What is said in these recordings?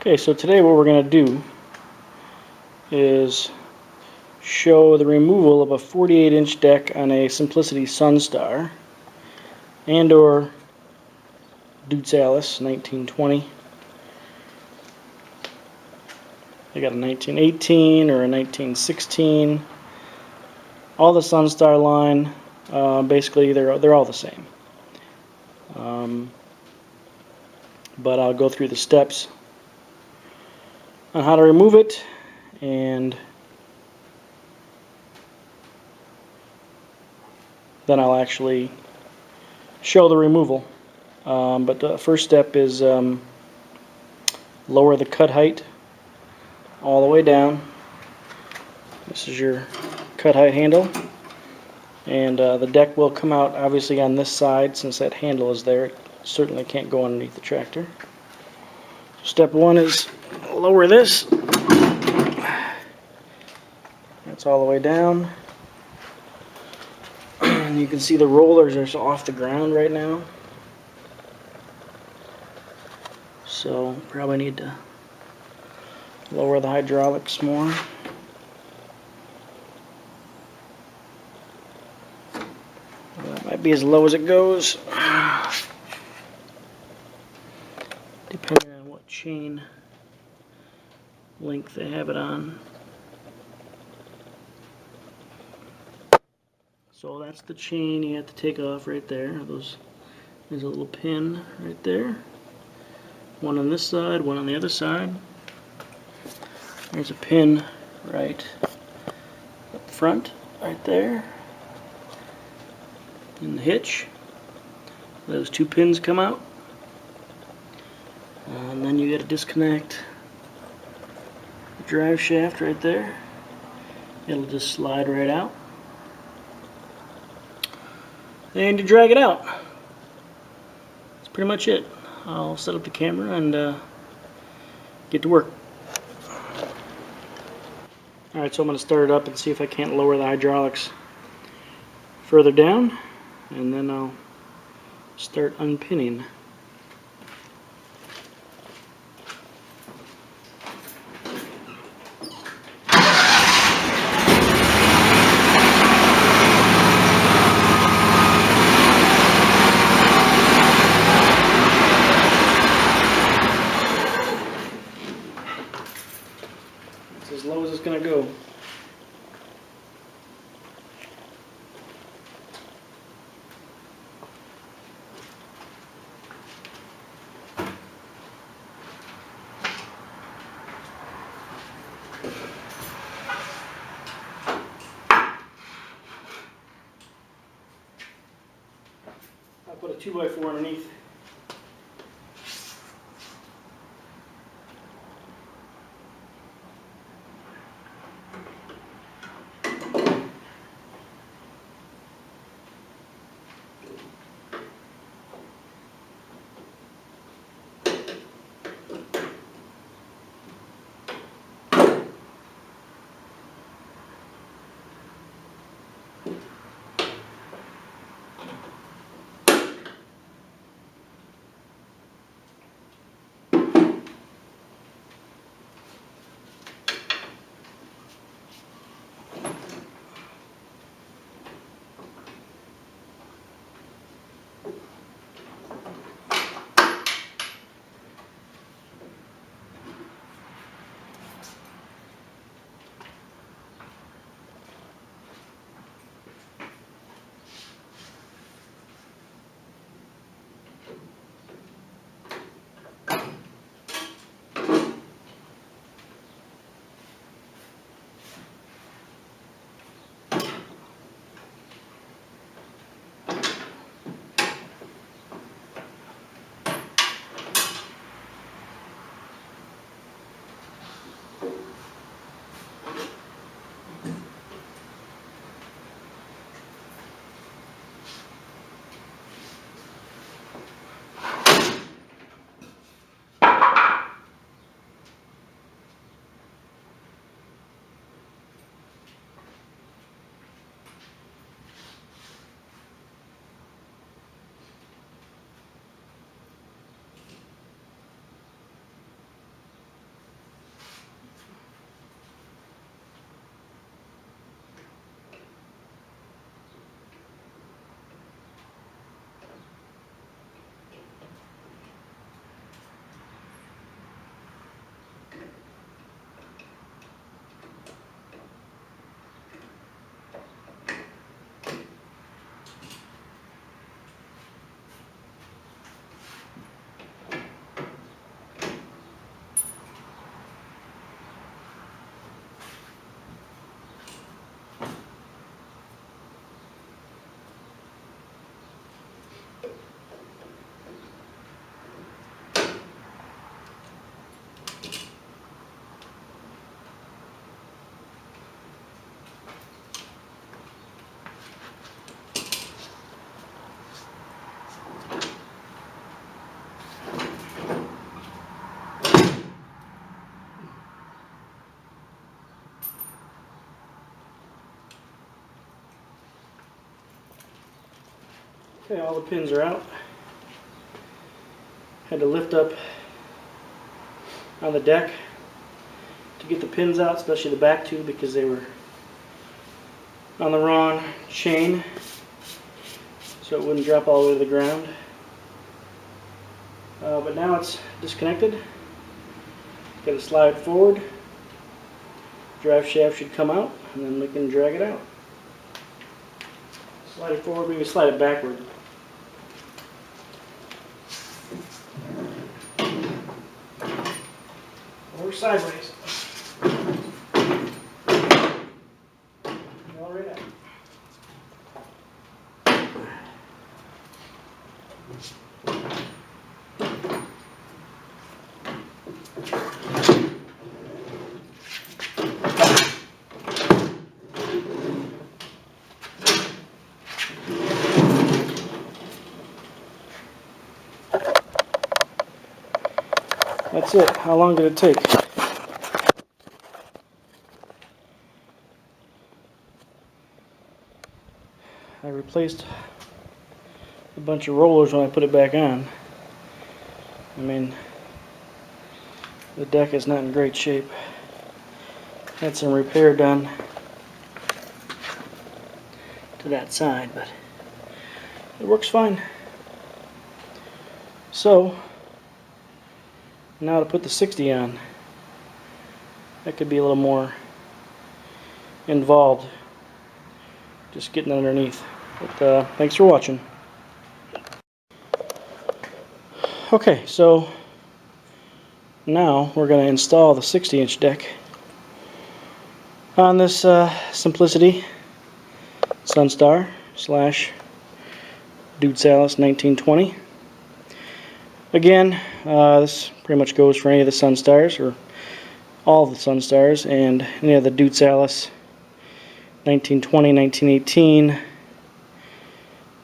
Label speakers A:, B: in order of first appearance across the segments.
A: Okay, so today what we're going to do is show the removal of a 48-inch deck on a Simplicity Sunstar and or Deutz Allis 1920. They got a 1918 or a 1916. All the Sunstar line, basically they're all the same. But I'll go through the steps on how to remove it, and then I'll actually show the removal. But the first step is lower the cut height all the way down. This is your cut height handle, and the deck will come out obviously on this side since that handle is there. It certainly can't go underneath the tractor. Step one is lower this. That's all the way down. And you can see the rollers are off the ground right now. So probably need to lower the hydraulics more. That might be as low as it goes, depending on what chain length they have it on. So that's the chain you have to take off right there. There's a little pin right there. One on this side, one on the other side. There's a pin right up front, right there, in the hitch. Those two pins come out. And then you got to disconnect the drive shaft right there. It'll just slide right out. And you drag it out. That's pretty much it. I'll set up the camera and get to work. Alright, so I'm going to start it up and see if I can't lower the hydraulics further down, and then I'll start unpinning. As low as it's going to go. I'll put a 2x4 underneath. Okay, all the pins are out. Had to lift up on the deck to get the pins out, especially the back two, because they were on the wrong chain, so it wouldn't drop all the way to the ground. But now it's disconnected. Got to slide forward. Drive shaft should come out, and then we can drag it out. Slide it forward, maybe slide it backward. Or sideways. All right out. That's it. How long did it take? I replaced a bunch of rollers when I put it back on. I mean, the deck is not in great shape. Had some repair done to that side, but it works fine. So, now to put the 60 on. That could be a little more involved, just getting underneath. But thanks for watching. Okay, so now we're going to install the 60-inch deck on this Simplicity Sunstar / Deutz Allis 1920. Again, this pretty much goes for any of the Sunstars, or all of the Sunstars, and any of the Deutz Allis 1920, 1918.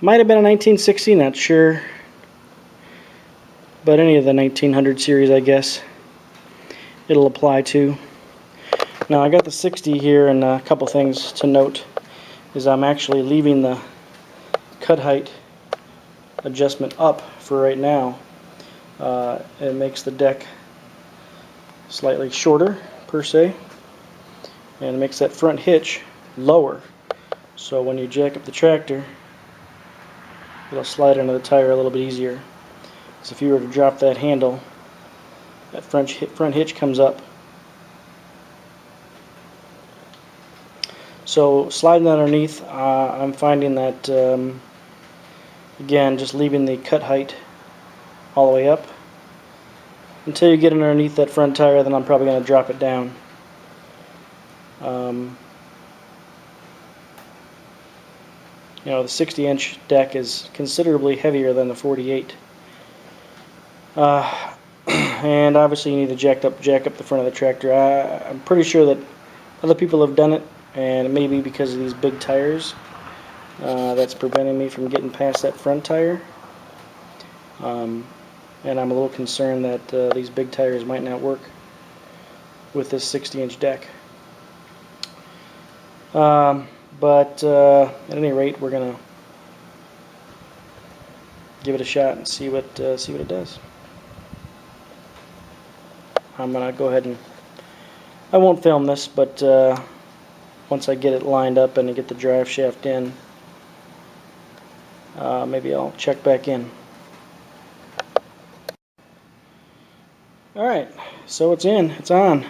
A: Might have been a 1960, not sure. But any of the 1900 series, I guess, it'll apply to. Now I got the 60 here, and a couple things to note is I'm actually leaving the cut height adjustment up for right now. It makes the deck slightly shorter per se, and it makes that front hitch lower, so when you jack up the tractor it'll slide under the tire a little bit easier. So if you were to drop that handle, that front hitch comes up. So sliding underneath, I'm finding that again, just leaving the cut height all the way up until you get underneath that front tire, then I'm probably going to drop it down. You know, the 60-inch deck is considerably heavier than the 48. And obviously you need to jack up the front of the tractor. I'm pretty sure that other people have done it, and it may be because of these big tires that's preventing me from getting past that front tire. And I'm a little concerned that these big tires might not work with this 60-inch deck. But at any rate, we're gonna give it a shot and see what it does. I'm gonna go ahead and I won't film this, but once I get it lined up and I get the drive shaft in, maybe I'll check back in. Alright, so it's in, it's on.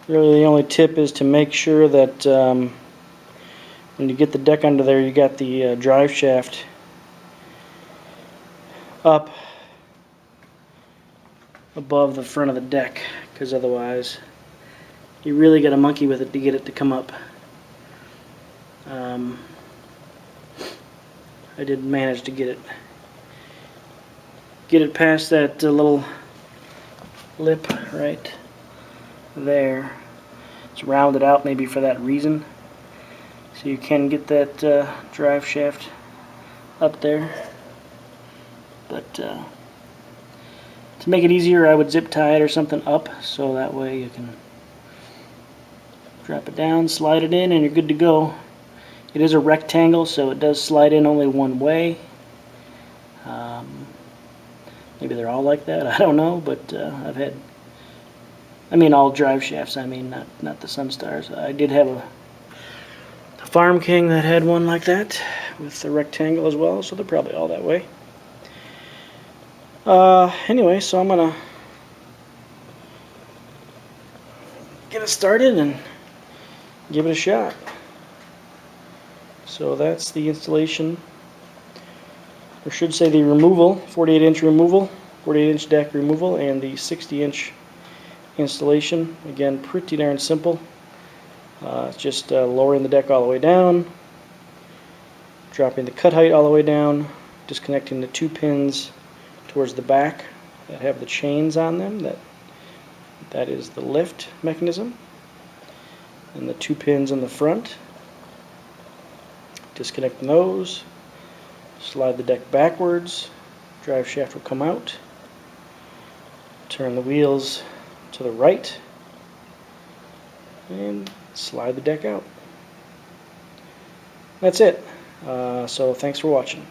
A: Really the only tip is to make sure that when you get the deck under there, you got the drive shaft up above the front of the deck, because otherwise you really got to monkey with it to get it to come up. I did manage to get it past that little lip right there. It's rounded out maybe for that reason, so you can get that drive shaft up there. But to make it easier, I would zip tie it or something up, so that way you can drop it down, slide it in, and you're good to go. It is a rectangle, so it does slide in only one way. Maybe they're all like that, I don't know, but I've had, I mean all drive shafts, I mean, not the Sunstars. I did have a Farm King that had one like that, with the rectangle as well, so they're probably all that way. Anyway, so I'm going to get it started and give it a shot. So that's the installation, or should say the removal, 48-inch removal, 48-inch deck removal, and the 60-inch installation. Again, pretty darn simple. It's just lowering the deck all the way down, dropping the cut height all the way down, disconnecting the 2 pins towards the back that have the chains on them. That is the lift mechanism. And the 2 pins in the front. Disconnecting those. Slide the deck backwards. Drive shaft will come out. Turn the wheels to the right. And slide the deck out. That's it. So thanks for watching.